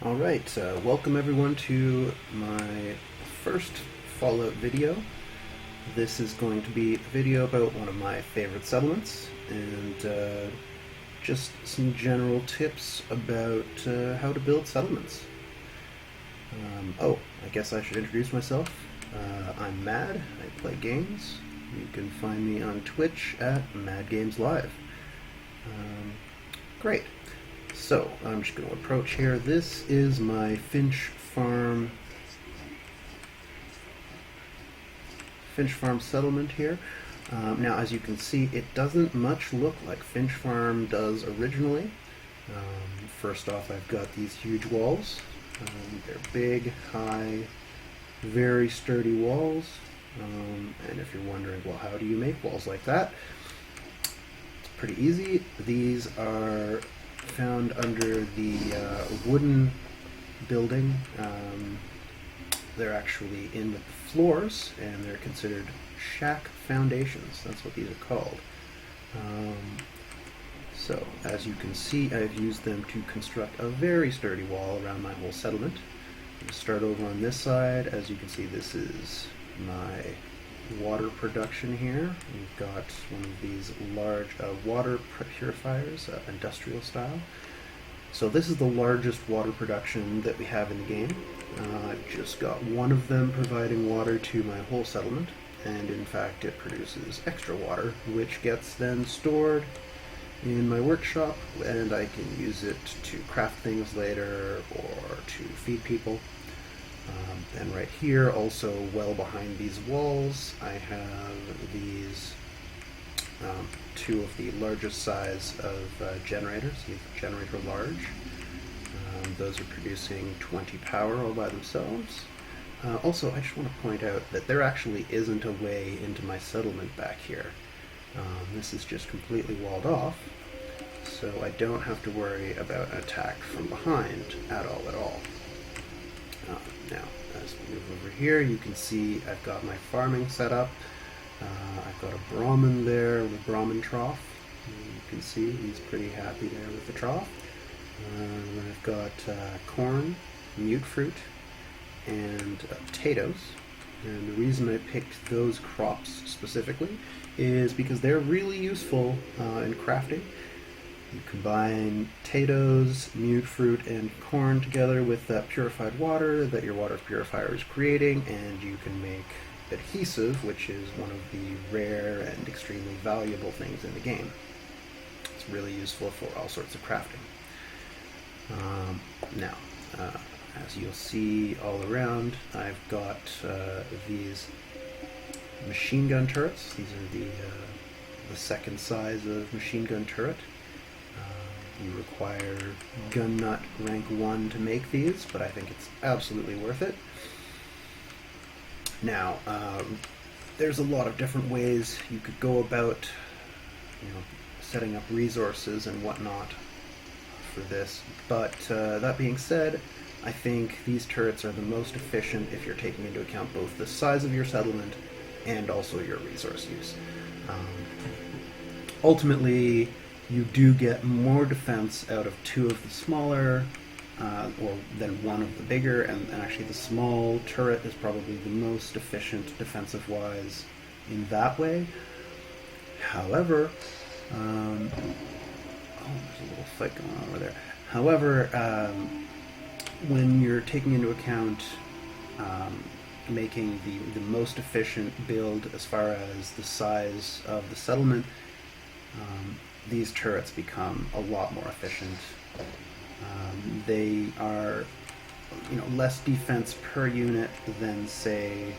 Alright, welcome everyone to my first Fallout video. This is going to be a video about one of my favorite settlements and just some general tips about how to build settlements. I guess I should introduce myself. I'm Mad, I play games. You can find me on Twitch at Mad Games Live. Great. So, I'm just going to approach here. This is my Finch Farm settlement here. Now, as you can see, it doesn't much look like Finch Farm does originally. First off, I've got these huge walls. They're big, high, very sturdy walls. And if you're wondering, well, how do you make walls like that? It's pretty easy. These are found under the wooden building. They're actually in with the floors, and they're considered shack foundations. That's what these are called. So, as you can see, I've used them to construct a very sturdy wall around my whole settlement. I'm going to start over on this side. As you can see, this is my water production here. We've got one of these large water purifiers, industrial style. So this is the largest water production that we have in the game. I've just got one of them providing water to my whole settlement, and in fact it produces extra water, which gets then stored in my workshop, and I can use it to craft things later or to feed people. And right here, also well behind these walls, I have these two of the largest size of generators, these generator large. Those are producing 20 power all by themselves. Also, I just want to point out that there actually isn't a way into my settlement back here. This is just completely walled off, so I don't have to worry about an attack from behind at all. Now, as we move over here, you can see I've got my farming set up. I've got a Brahmin there with a Brahmin trough. You can see he's pretty happy there with the trough. I've got corn, mute fruit, and potatoes. And the reason I picked those crops specifically is because they're really useful in crafting. You combine potatoes, mute fruit, and corn together with that purified water that your water purifier is creating, and you can make adhesive, which is one of the rare and extremely valuable things in the game. It's really useful for all sorts of crafting. Now, as you'll see all around, I've got these machine gun turrets. These are the second size of machine gun turret. You require gun nut rank 1 to make these, but I think it's absolutely worth it. Now, there's a lot of different ways you could go about, setting up resources and whatnot for this, but that being said, I think these turrets are the most efficient if you're taking into account both the size of your settlement and also your resource use. Ultimately, you do get more defense out of two of the smaller than one of the bigger, and actually the small turret is probably the most efficient defensive-wise in that way. However, there's a little fight going on over there. However, when you're taking into account making the most efficient build as far as the size of the settlement, these turrets become a lot more efficient. They are, less defense per unit than, say,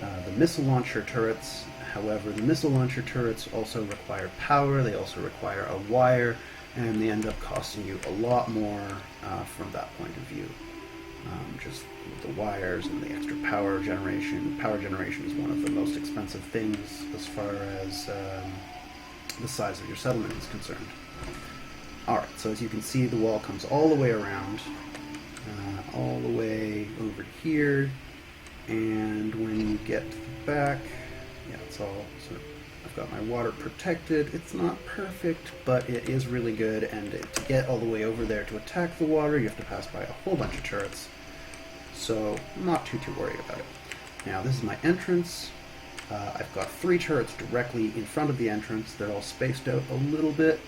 the missile launcher turrets. However, the missile launcher turrets also require power, they also require a wire, and they end up costing you a lot more from that point of view. Just with the wires and the extra power generation. Power generation is one of the most expensive things as far as the size of your settlement is concerned. Alright, so as you can see, the wall comes all the way around, all the way over here, and when you get to the back, yeah, it's all sort of I've got my water protected. It's not perfect, but it is really good, and to get all the way over there to attack the water, you have to pass by a whole bunch of turrets. So, I'm not too worried about it. Now, this is my entrance. I've got 3 turrets directly in front of the entrance. They're all spaced out a little bit.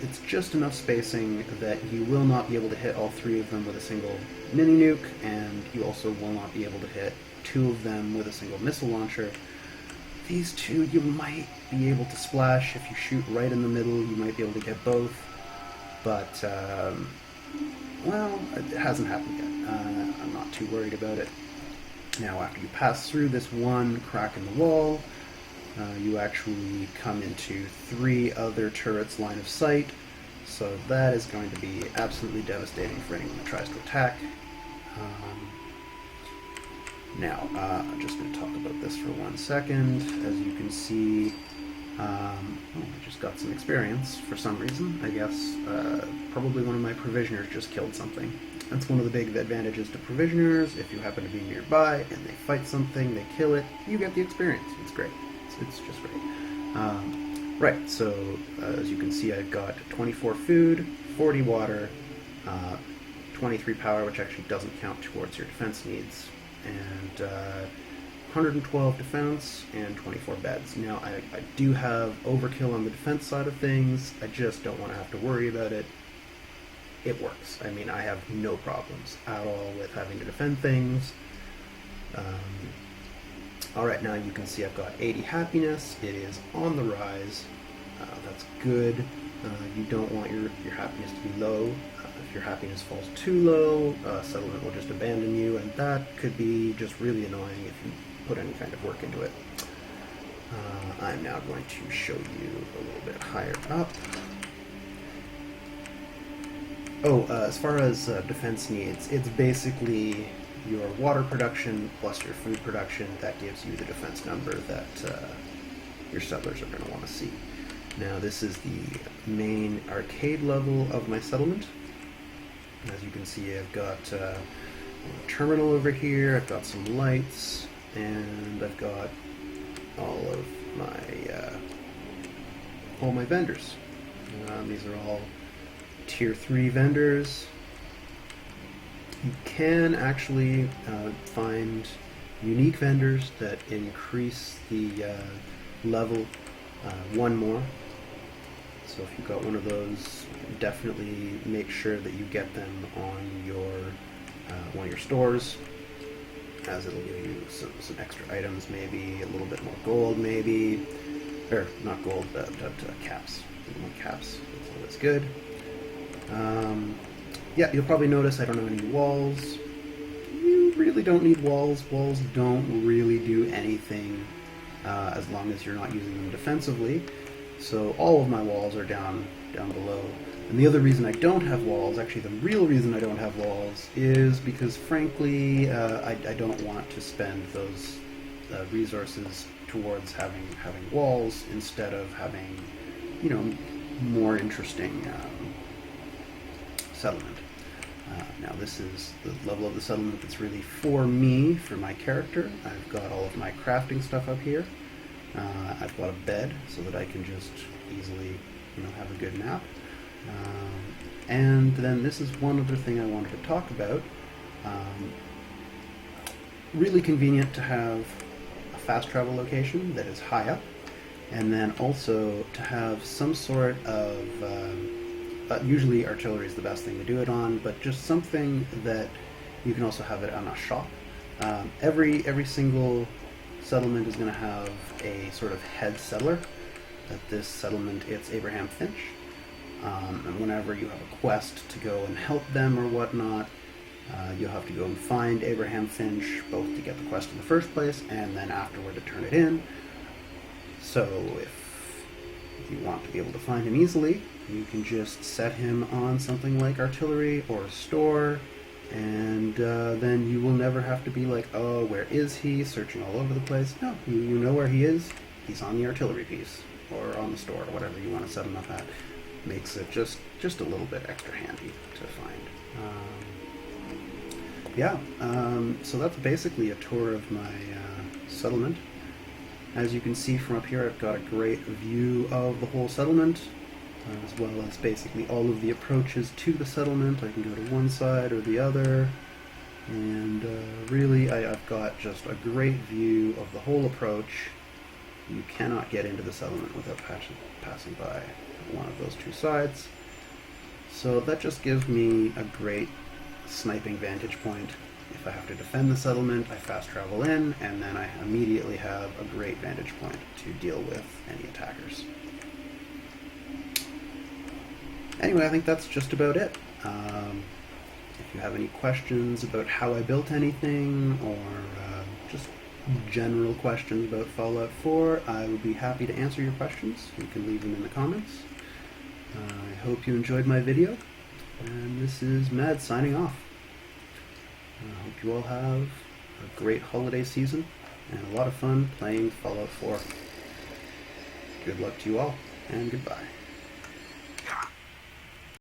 It's just enough spacing that you will not be able to hit all 3 of them with a single mini nuke, and you also will not be able to hit 2 of them with a single missile launcher. These 2 you might be able to splash. If you shoot right in the middle, you might be able to get both. But, well, it hasn't happened yet. I'm not too worried about it. Now, after you pass through this one crack in the wall, you actually come into 3 other turrets' line of sight, so that is going to be absolutely devastating for anyone that tries to attack. Now, I'm just going to talk about this for 1 second. As you can see, I just got some experience for some reason. I guess probably one of my provisioners just killed something. That's one of the big advantages to provisioners. If you happen to be nearby and they fight something, they kill it, you get the experience. It's great. It's just great. Right, so as you can see, I've got 24 food, 40 water, 23 power, which actually doesn't count towards your defense needs, and 112 defense and 24 beds. Now, I do have overkill on the defense side of things. I just don't want to have to worry about it. It works. I mean, I have no problems at all with having to defend things. Alright, now you can see I've got 80 happiness. It is on the rise. That's good. You don't want your happiness to be low. If your happiness falls too low, settlement will just abandon you, and that could be just really annoying if you put any kind of work into it. I'm now going to show you a little bit higher up. As far as defense needs, it's basically your water production plus your food production that gives you the defense number that your settlers are going to want to see. Now, this is the main arcade level of my settlement. As you can see, I've got a terminal over here, I've got some lights, and I've got all my vendors. These are all Tier 3 vendors. You can actually find unique vendors that increase the level 1 more. So if you've got one of those, definitely make sure that you get them on your one of your stores, as it'll give you some extra items, maybe a little bit more gold, maybe, or not gold, but caps. More caps, so that's good. Yeah, you'll probably notice I don't have any walls. You really don't need walls. Walls don't really do anything as long as you're not using them defensively. So all of my walls are down below. And the other reason I don't have walls, actually the real reason I don't have walls, is because frankly I don't want to spend those resources towards having walls instead of having, more interesting settlement. Now this is the level of the settlement that's really for me, for my character. I've got all of my crafting stuff up here. I've got a bed so that I can just easily, have a good nap. And then this is one other thing I wanted to talk about. Really convenient to have a fast travel location that is high up, and then also to have some sort of usually artillery is the best thing to do it on, but just something that you can also have it on a shop. Every single settlement is going to have a sort of head settler. At this settlement, it's Abraham Finch. And whenever you have a quest to go and help them or whatnot, you'll have to go and find Abraham Finch, both to get the quest in the first place and then afterward to turn it in. So if you want to be able to find him easily, you can just set him on something like artillery or a store, and then you will never have to be like, oh, where is he? Searching all over the place. No, you know where he is. He's on the artillery piece, or on the store, or whatever you want to set him up at. Makes it just a little bit extra handy to find. So that's basically a tour of my settlement. As you can see from up here, I've got a great view of the whole settlement, as well as basically all of the approaches to the settlement. I can go to one side or the other, and really I've got just a great view of the whole approach. You cannot get into the settlement without passing by one of those two sides. So that just gives me a great sniping vantage point. If I have to defend the settlement, I fast travel in, and then I immediately have a great vantage point to deal with any attackers. Anyway, I think that's just about it. If you have any questions about how I built anything, or just general questions about Fallout 4, I would be happy to answer your questions. You can leave them in the comments. I hope you enjoyed my video, and this is Mad signing off. I hope you all have a great holiday season and a lot of fun playing Fallout 4. Good luck to you all, and goodbye.